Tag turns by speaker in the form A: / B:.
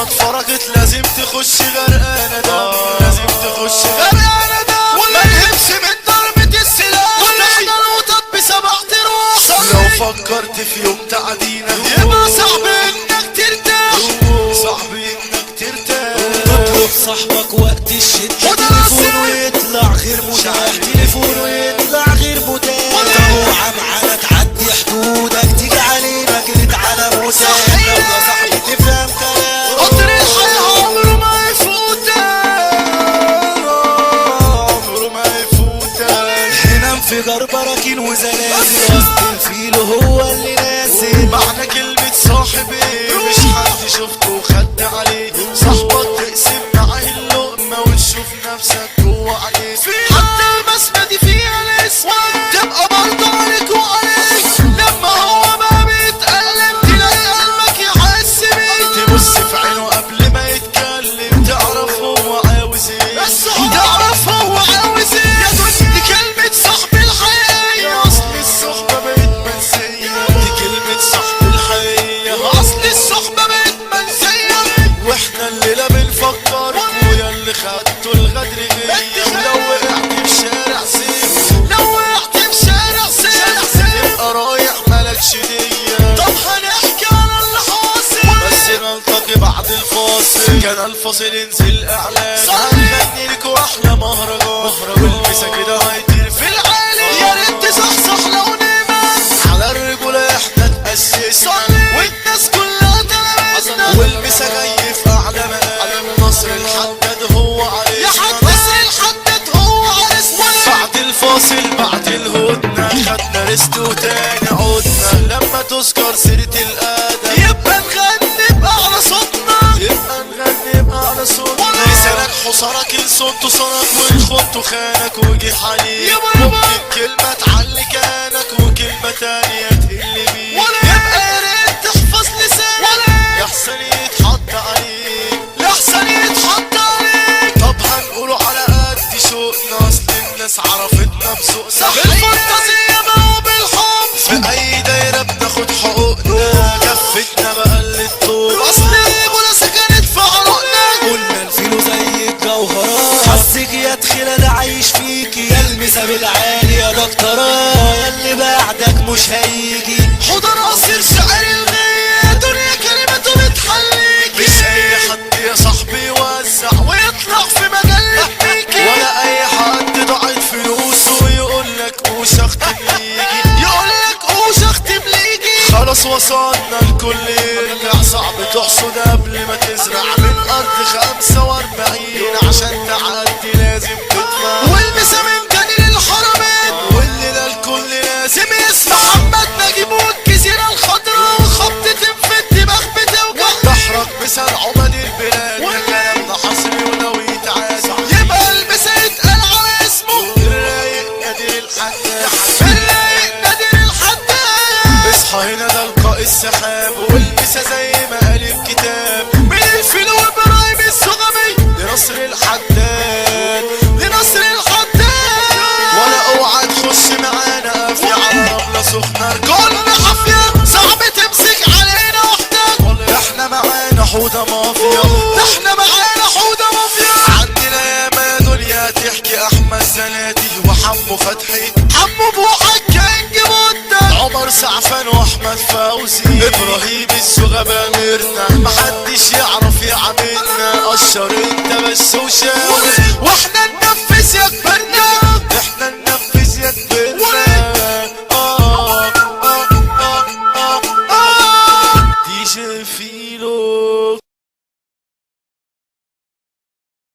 A: اتفرجت لازم تخش غرقانة دم، لازم تخش غرقانة دم، ولا نهبش من ضربة السلاح ونحن الوطن بسبع تروح. لو فكرت في يوم تعدينا يبقى صعب انك ترتاح، صعب انك ترتاح.
B: تطلب صاحبك وقت الشدة تليفونه يطلع غير متاح، تليفونه يطلع غير متاح. اوعى معانا تعدي حدودك تيجي علينا جريت على متاح. لو يا صاحبي تفهم كلام
A: قطر الحياة عمره ما يفوتك، عمره ما يفوتك.
B: هنا انفجار براكين وزلازل، اصل الفيل هو اللي نازل.
A: معنى كلمة صاحب ايه؟ مش حد شفته وخدت عليه، صاحبك تقسم معاه اللقمة وتشوف نفسك جوه عليه. حتى البسمة دي فيها الاسم تبقى برضه عليك وعليك، لما هو بقى بيتألم تلاقي قلبك يحس بيه. تبص في عينه قبل ما يتكلم تعرف هو عاوز ايه، تعرف هو عاوز ايه. يا دنيا دي كلمة صاحب الحقيقة، اصل الصحبة بقت منسية. دي كلمة صاحب الحقيقة، اصل الصحبة بقت منسية. واحنا الليلة بنفكر ويا اللي خدته الغدر غير. لو وقعت في شارع سيف، لو وقعت في شارع سيف تبقى رايح مالكش نية. طب هنحكي على اللي حاصل بس نلتقي بعد الفاصل. كان الفاصل ينزل اعلان هنغني لكوا احلى مهرجان، والمسا كده هيطير في العالي. يا ريت تصحصح لو نمت على الرجولة احنا تأسسنا والناس كلها تلامسنا. والمسا جاي في اعلى مقام نصر الحداد هو عريسنا، يا حد نصر الحداد هو عريسنا. بعد الفاصل بعد الهدنة خدنا ريست وتاني عدنا. لما تذكر سيرة الادب يبقى نغني بأعلى صوتنا، يبقى نغني بأعلى صوتنا. لسانك حصانك لصوته صنك والخط خانك وجه عليك. ممكن كلمة تعلي كانك وكلمة تانية تقل بيك. يبقى يا ريت تحفظ لسانك يحسن يتحط عليك، يحسن يتحط عليك. طب هنقوله على قد شوقنا، اصل الناس عرفتنا بسوقنا بالفانتازيا بقى وبالحب. في اي دايرة بناخد حقوقنا، كفتنا بقى للطوب، اصل الرجولة سكنت في عروقنا.
B: قلنا الفيلو زي الجوهرات، حسك يا تخيلة ده عايش فيكي. يا المسا بالعالي يا دكتوراه، يا اللي بعدك مش هيجي.
A: حضر قصير شعر الغية، دنيا كلمته بتحليك. مش اي حد يا صاحبي يوزع ويطلع في مجلة ميكي، ولا اي حد ضاعت فلوسه ويقولك قوش اختم ليجي، يقولك قوش اختم ليجي. خلاص وصلنا الكل يرجع، صعب تحصد قبل ما تزرع. من ارض 45 عشان تعدي لازم تدفع، والمسا من جنين الحرمين والليلة الكل لازم يسمع. محمد نجيب والجزيرة الخضراء وخبطة في الدماغ بتوجع. تحرك مثال عمد البلاد، ده كلامنا حصري ولو يتعاد يبقى المسا يتقال على اسمه. الرايق نادر الحداد، الرايق نادر الحداد. اصحى هنا ده لقاء السحاب والمسا مافيا، ده احنا معانا حودة مافيا. عندنا ياما يا دنيا تحكي احمد زناتي وحمو فتحي، حمو بوحك كينج بودا، عمر سعفان واحمد فوزي، ابراهيم السغبة ميرنا، محدش يعرف يعملنا، قشر انت بس وشاور واحنا ننفذ يا كبير.